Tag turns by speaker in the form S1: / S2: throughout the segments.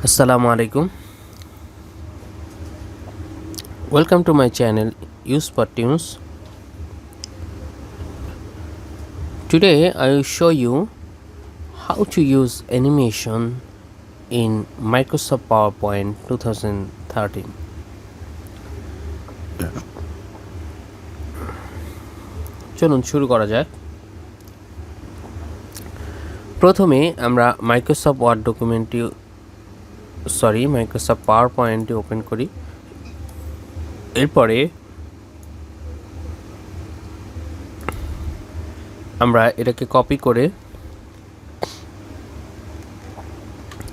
S1: Assalamu alaikum. Welcome to my channel Use for Tunes. Today I will show you how to use animation in Microsoft PowerPoint 2013. চলুন শুরু করা যাক। প্রথমে আমরা Microsoft পাওয়ারপয়েন্টটি open করি। এরপরে আমরা এটাকে কপি করে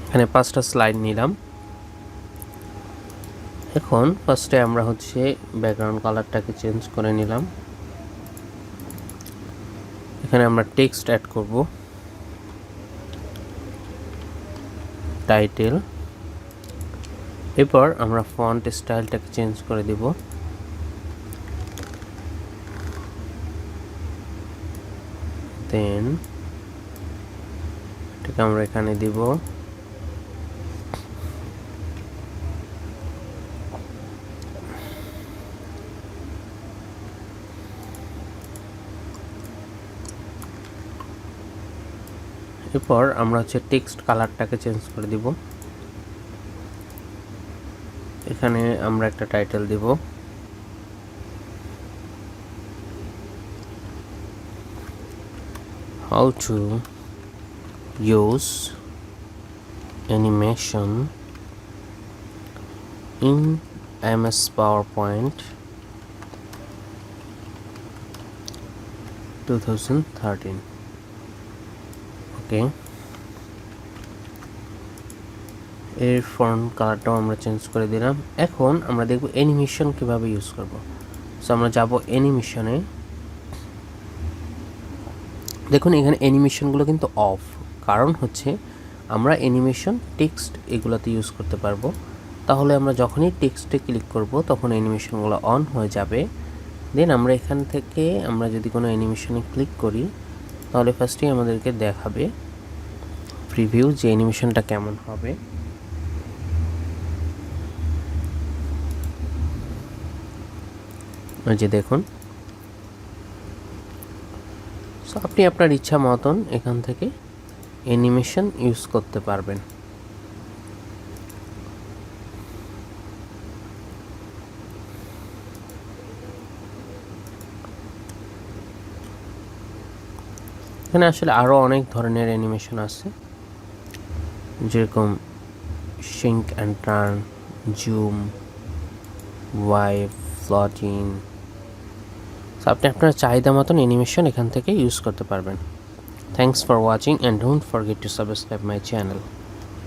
S1: এখানে 5টা স্লাইড নিলাম। এখন ফার্স্টে আমরা ব্যাকগ্রাউন্ড কালারটাকে চেঞ্জ করে নিলাম। এখানে আমরা টেক্সট অ্যাড করব, টাইটেল। এরপর আমরা ফন্ট স্টাইলটাকে চেঞ্জ করে দেব। দেন এটাকে আমরা এখানে দিব। এরপর আমরা টেক্সট কালারটাকে চেঞ্জ করে দিব। এখানে আমরা একটা টাইটেল দিব। How to use animation in MS PowerPoint 2013. ওকে, এর ফন্ট কালারটাও আমরা চেঞ্জ করে দিলাম। এখন আমরা দেখব অ্যানিমেশন কিভাবে ইউজ করব। সো আমরা যাব অ্যানিমেশনে। দেখুন এখানে অ্যানিমেশনগুলো কিন্তু অফ, কারণ আমরা অ্যানিমেশন টেক্সট এগুলোতে ইউজ করতে পারবো। তাহলে আমরা যখনই টেক্সটে ক্লিক করব তখন অ্যানিমেশনগুলো অন হয়ে যাবে। দেন আমরা এখান থেকে আমরা যদি কোনো অ্যানিমেশনে ক্লিক করি তাহলে ফার্স্টেই আমাদেরকে দেখাবে প্রিভিউ যে অ্যানিমেশনটা কেমন হবে। যে দেখুন, সো আপনি আপনার ইচ্ছা মতন এখান থেকে অ্যানিমেশন ইউজ করতে পারবেন। এখানে আসলে আরও অনেক ধরনের অ্যানিমেশন আছে, যেরকম shrink and turn, zoom, wipe, floating. So আপনি আপনার চাহিদা মতন অ্যানিমেশন এখান থেকে ইউজ করতে পারবেন। Thanks for watching and don't forget to subscribe my channel.